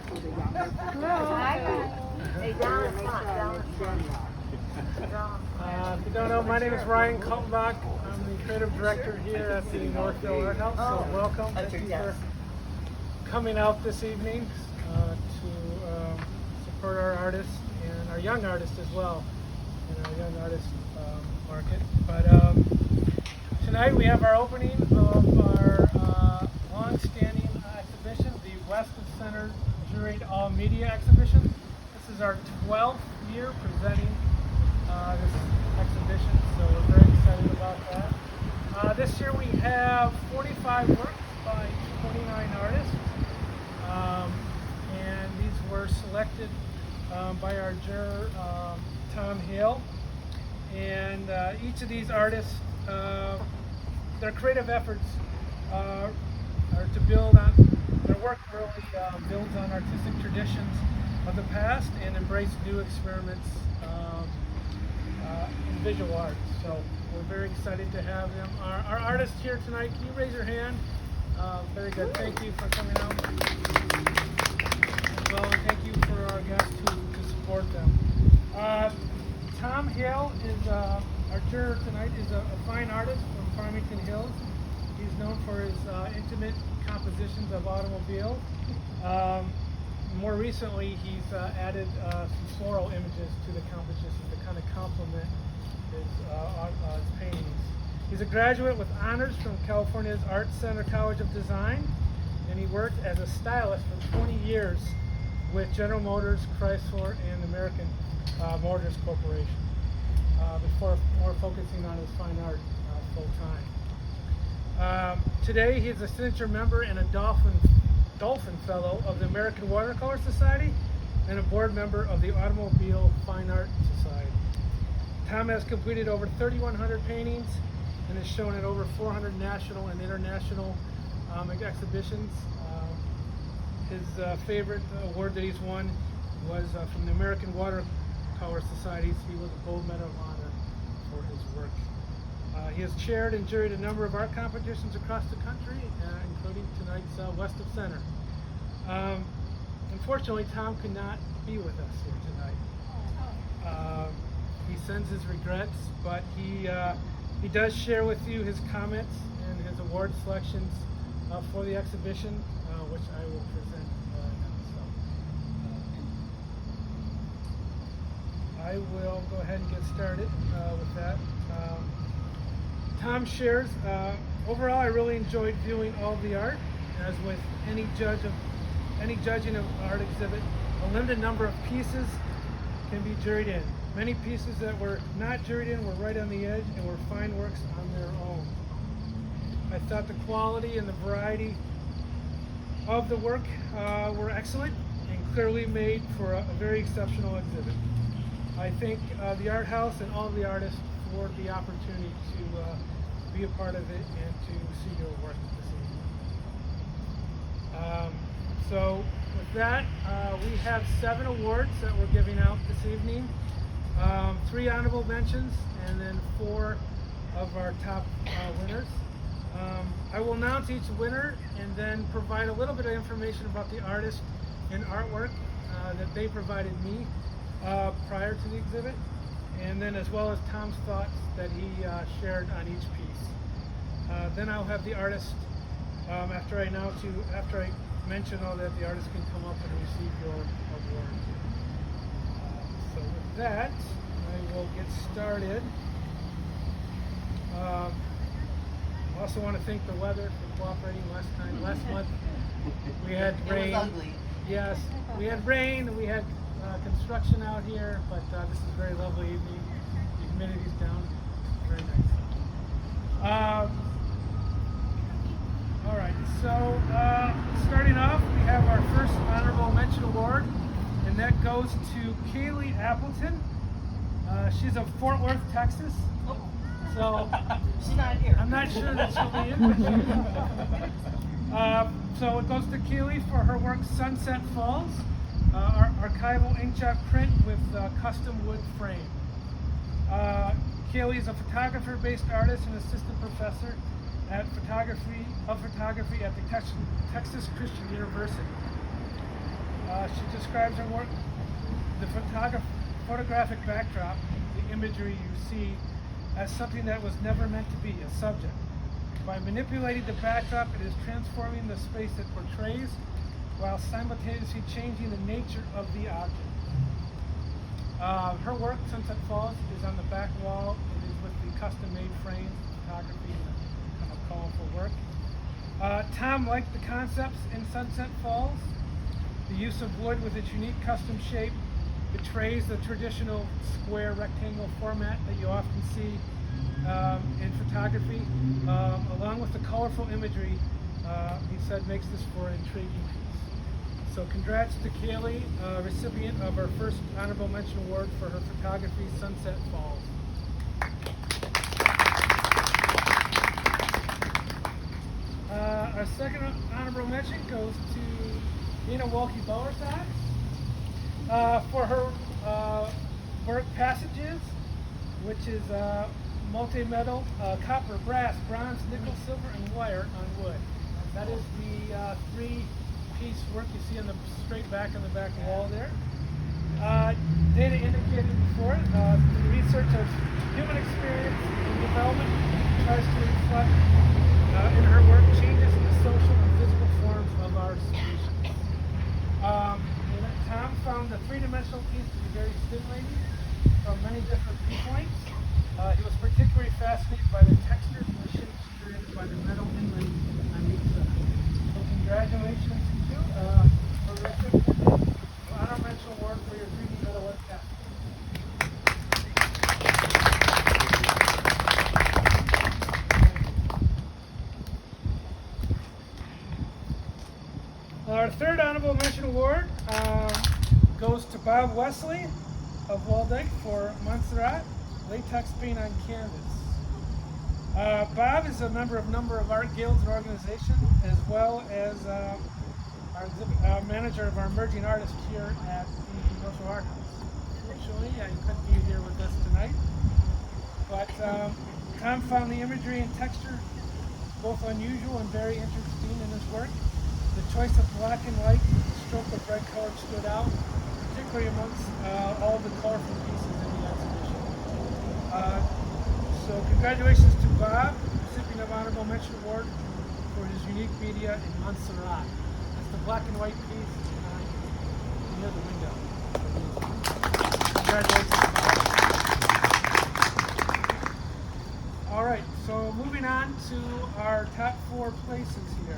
Hey, down in front, down in front. If you don't know, my name is Ryan Kaltenbach. I'm the creative director here at the Northville Art House. So welcome. Thank you for coming out this evening to support our artists and our young artists as well in our young artist market. But tonight we have our opening of our long-standing exhibition, the West of Center Juried All Media Exhibition. This is our 12th year presenting this exhibition, so we're very excited about that. This year we have 45 works by 29 artists, and these were selected by our juror, Tom Hale. And each of these artists, their creative efforts are to build on, their work really builds on artistic traditions of the past and embrace new experiments in visual art. So we're very excited to have them. Our artists here tonight, can you raise your hand? Very good. Thank you for coming out. Well, and thank you for our guests to support them. Tom Hale is our juror tonight. Is a fine artist from Farmington Hills. He's known for his intimate compositions of automobiles. More recently, he's added some floral images to the compositions to kind of complement his paintings. He's a graduate with honors from California's Art Center College of Design, and he worked as a stylist for 20 years with General Motors, Chrysler, and American Motors Corporation, before more focusing on his fine art full time. Today, he is a signature member and a Dolphin Fellow of the American Watercolor Society and a board member of the Automobile Fine Art Society. Tom has completed over 3,100 paintings and is shown at over 400 national and international exhibitions. His favorite award that he's won was from the American Watercolor Society. He was a Gold Medal of Honor for his work. He has chaired and juried a number of art competitions across the country, including tonight's West of Center. Unfortunately, Tom could not be with us here tonight. He sends his regrets, but he does share with you his comments and his award selections for the exhibition, which I will present now. So, I will go ahead and get started with that. Tom shares, overall I really enjoyed viewing all the art. As with any judging of art exhibit, a limited number of pieces can be juried in. Many pieces that were not juried in were right on the edge and were fine works on their own. I thought the quality and the variety of the work were excellent and clearly made for a very exceptional exhibit. I thank the Art House and all the artists for the opportunity to be a part of it and to see your work this evening. So with that, we have 7 awards that we're giving out this evening. 3 honorable mentions and then 4 of our top winners. I will announce each winner and then provide a little bit of information about the artist and artwork that they provided me prior to the exhibit, and then as well as Tom's thoughts that he shared on each piece. Then I'll have the artist, after I mention all that, the artist can come up and receive your award. So with that, I will get started. I also want to thank the weather for cooperating last month. We had rain. It was ugly. Yes, we had rain and we had construction out here, but this is a very lovely evening. The humidity's down. Very nice. All right, so starting off, we have our first honorable mention award, and that goes to Kaylee Appleton. She's of Fort Worth, Texas. So She's not here. I'm not sure that she'll be in. So it goes to Keely for her work Sunset Falls, archival inkjet print with custom wood frame. Keely is a photographer-based artist and assistant professor at photography at the Texas Christian University. She describes her work, the photographic backdrop, the imagery you see, as something that was never meant to be, a subject. By manipulating the backdrop, it is transforming the space it portrays, while simultaneously changing the nature of the object. Her work, Sunset Falls, is on the back wall. It is with the custom-made frames, photography, and kind of colorful work. Tom liked the concepts in Sunset Falls. The use of wood with its unique custom shape betrays the traditional square rectangle format that you often see in photography, along with the colorful imagery. He said makes this for an intriguing piece. So congrats to Kaylee, recipient of our first Honorable Mention Award for her photography, Sunset Falls. Our second Honorable Mention goes to Nina Walke-Bowersox for her work Passages, which is multi-metal, copper, brass, bronze, nickel, silver, and wire on wood. That is the three-piece work you see on the straight back on the back wall there. Data indicated before, the research of human experience and development tries to reflect in her work changes in the social and physical forms of our species. Tom found the three-dimensional piece to be very stimulating from many different viewpoints. He was particularly fascinated by the textures and the shapes created by the metal inlay on each side. So congratulations to you for receiving the Honor Mention Award for your 3D metal work cast. Our third Honorable Mention Award goes to Bob Wesley of Waldeck for Montserrat, latex paint on canvas. Bob is a member of a number of art guilds and organizations, as well as our manager of our emerging artists here at the Commercial Art House. Unfortunately, he couldn't be here with us tonight, but Tom found the imagery and texture both unusual and very interesting in his work. The choice of black and white with the stroke of red color stood out, particularly amongst all the colorful pieces in the exhibition. So congratulations to Bob, recipient of Honorable Mention Award for his unique media in Montserrat. That's the black and white piece near the window. Congratulations, Bob. All right, so moving on to our top four places here.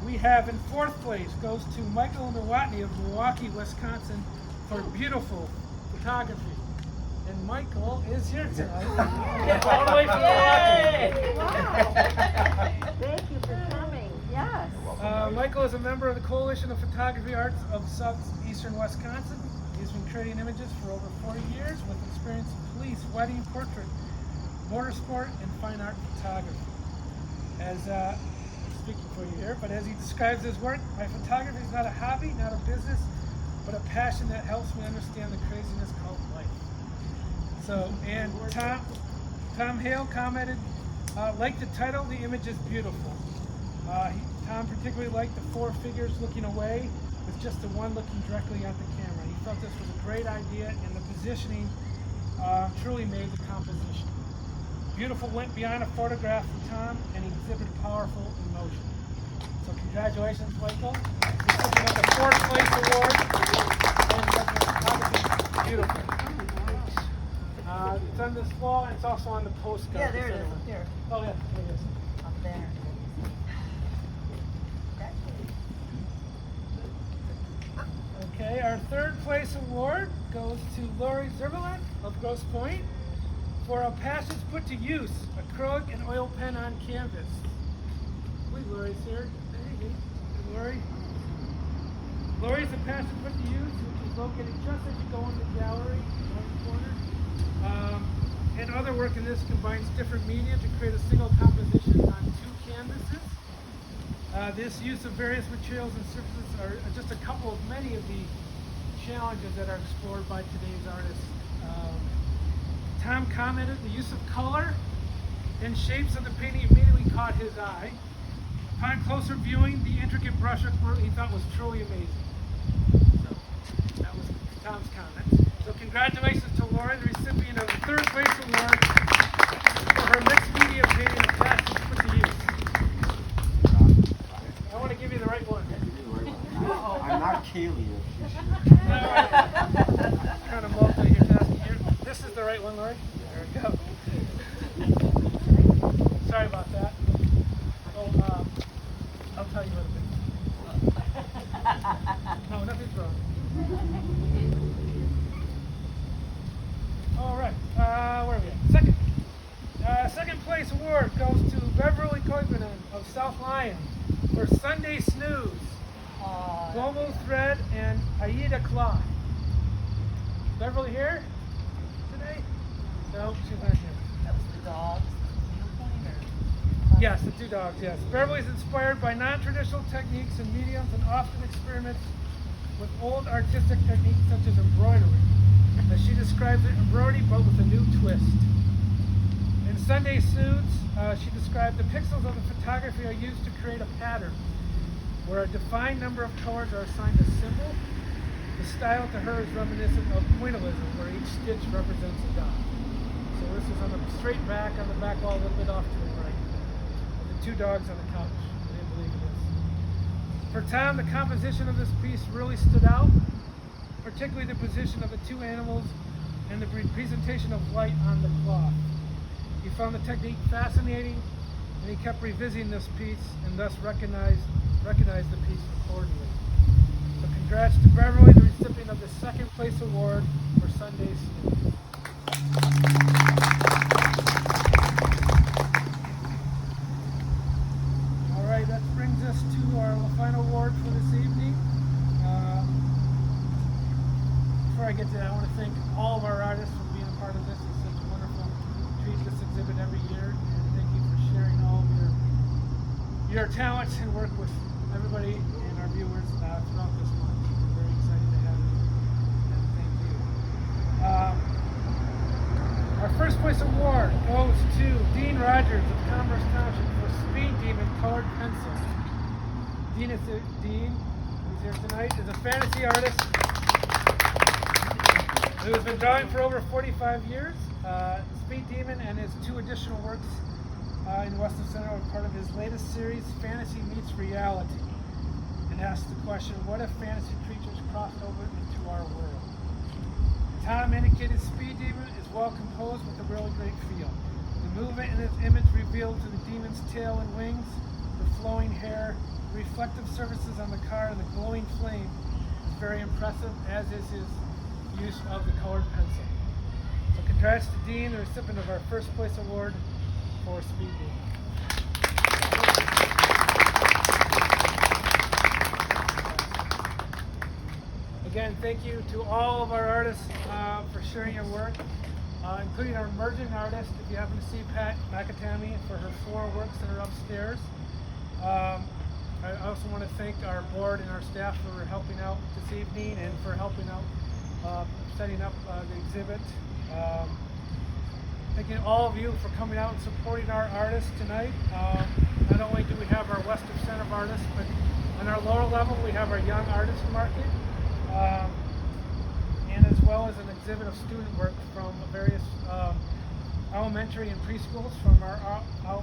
We have in fourth place goes to Michael Nowotny of Milwaukee, Wisconsin for beautiful photography. And Michael is here tonight. All the way from Milwaukee. Wow. Thank you for coming. Yes. Michael is a member of the Coalition of Photography Arts of Southeastern Wisconsin. He's been creating images for over 40 years with experience in police, wedding, portrait, motorsport, and fine art photography. As speaking for you here, but as he describes his work, my photography is not a hobby, not a business, but a passion that helps me understand the craziness called life. So, and Tom Hale commented, like the title, the image is beautiful. Tom particularly liked the four figures looking away with just the one looking directly at the camera. He felt this was a great idea, and the positioning truly made the composition. Beautiful went beyond a photograph for Tom and exhibited powerful emotion. So congratulations, Michael. Recipient of the fourth place award. And beautiful. It's on this wall and it's also on the postcard. Yeah, there it is. Up here. Oh yeah, there it is. Up there. Okay, our third place award goes to Lori Zerbelan of Grosse Pointe for a passage put to use, acrylic and oil pen on canvas. I believe Lori's here. Hey, Lori. Lori's a passage put to use, which is located just as you go in the gallery, right corner. And other work in this combines different media to create a single composition on two canvases. This use of various materials and surfaces are just a couple of many of the challenges that are explored by today's artists. Tom commented the use of color and shapes of the painting immediately caught his eye. Upon closer viewing, the intricate brushwork he thought was truly amazing. So that was Tom's comment. So congratulations to Laura, the recipient of the 3rd place award for her mixed media painting of plastics put to use. I want to give you the right one. I'm not Kaylee. Kind of multi-tasking here. This is the right one, Lori. There we go. Sorry about that. Oh, I'll tell you what it is. No, nothing's wrong. All right. Where are we at? Second place award goes to Beverly Koivunen of South Lyon for Sunday Snooze, Global Thread, and Aida Cloth. Beverly here today? No, she's not here. That was the dogs. Yes, the 2 dogs, yes. Beverly is inspired by non-traditional techniques and mediums and often experiments with old artistic techniques such as embroidery. As she describes it, embroidery but with a new twist. In Sunday Suits, she described the pixels of the photography are used to create a pattern where a defined number of colors are assigned a symbol. The style to her is reminiscent of pointillism, where each stitch represents a dot. So this is on the straight back, on the back wall, a little bit off to the right. And the 2 dogs on the couch. I didn't believe it is. For Tom, the composition of this piece really stood out, particularly the position of the 2 animals and the presentation of light on the cloth. He found the technique fascinating, and he kept revisiting this piece and thus recognized the piece accordingly. So congrats to Beverly, the recipient of the 2nd place award for Sunday's Snooze. All right, that brings us to our final award for this evening. Before I get to that, I want to thank all of our artists for being a part of this. It's such a wonderful treat, this exhibit every year, and thank you for sharing all of your talents and work with everybody and our viewers throughout this month. We're very excited to have you, and thank you. Our first place award goes to Dean Rogers of Commerce Township for Speed Demon Colored Pencil. Dean, who's here tonight, is a fantasy artist who has been drawing for over 45 years. Speed Demon and his 2 additional works in Weston Center are part of his latest series, Fantasy Meets Reality, and asks the question, what if fantasy creatures crossed over into our world? Tom indicated Speed Demon is well composed with a really great feel. The movement in its image revealed to the demon's tail and wings, the flowing hair, the reflective surfaces on the car, and the glowing flame is very impressive, as is his use of the colored pencil. So congrats to Dean, the recipient of our first place award for Speed Demon. Again, thank you to all of our artists for sharing your work, including our emerging artist. If you happen to see Pat McAtammy for her 4 works that are upstairs. I also want to thank our board and our staff for helping out this evening and for helping out setting up the exhibit. Thanking all of you for coming out and supporting our artists tonight. Not only do we have our West of Center artists, but on our lower level we have our Young Artist Market, and as well as an exhibit of student work from various elementary and preschools from our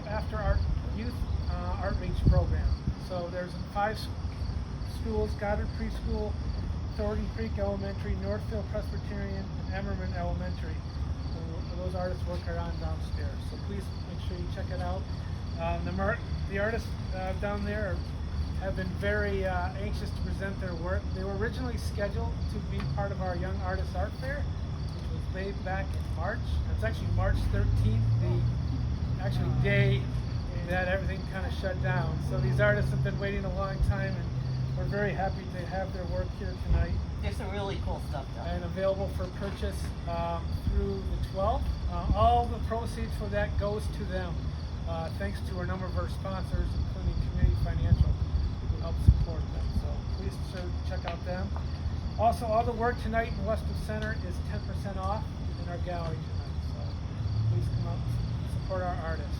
After Art Youth Outreach program. So there's 5 schools: Goddard Preschool, Thornton Creek Elementary, Northfield Presbyterian, and Emmerman Elementary. So those artists' work are on downstairs. So please make sure you check it out. The artists down there have been very anxious to present their work. They were originally scheduled to be part of our Young Artists Art Fair, which was made back in March. It's actually March 13th, the actual day that everything kind of shut down. So these artists have been waiting a long time, and we're very happy to have their work here tonight. There's some really cool stuff though. And available for purchase through the 12th. All the proceeds for that goes to them, thanks to a number of our sponsors, including Community Financial, who help support them. So please check out them. Also, all the work tonight in West of Center is 10% off in our gallery tonight. So please come out and support our artists.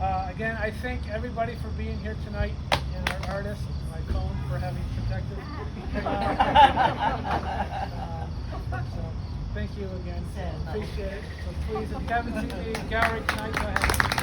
Again, I thank everybody for being here tonight, and our artists, my phone for having protected. So, thank you again. Appreciate it. So please, if you haven't seen the gallery tonight, go ahead.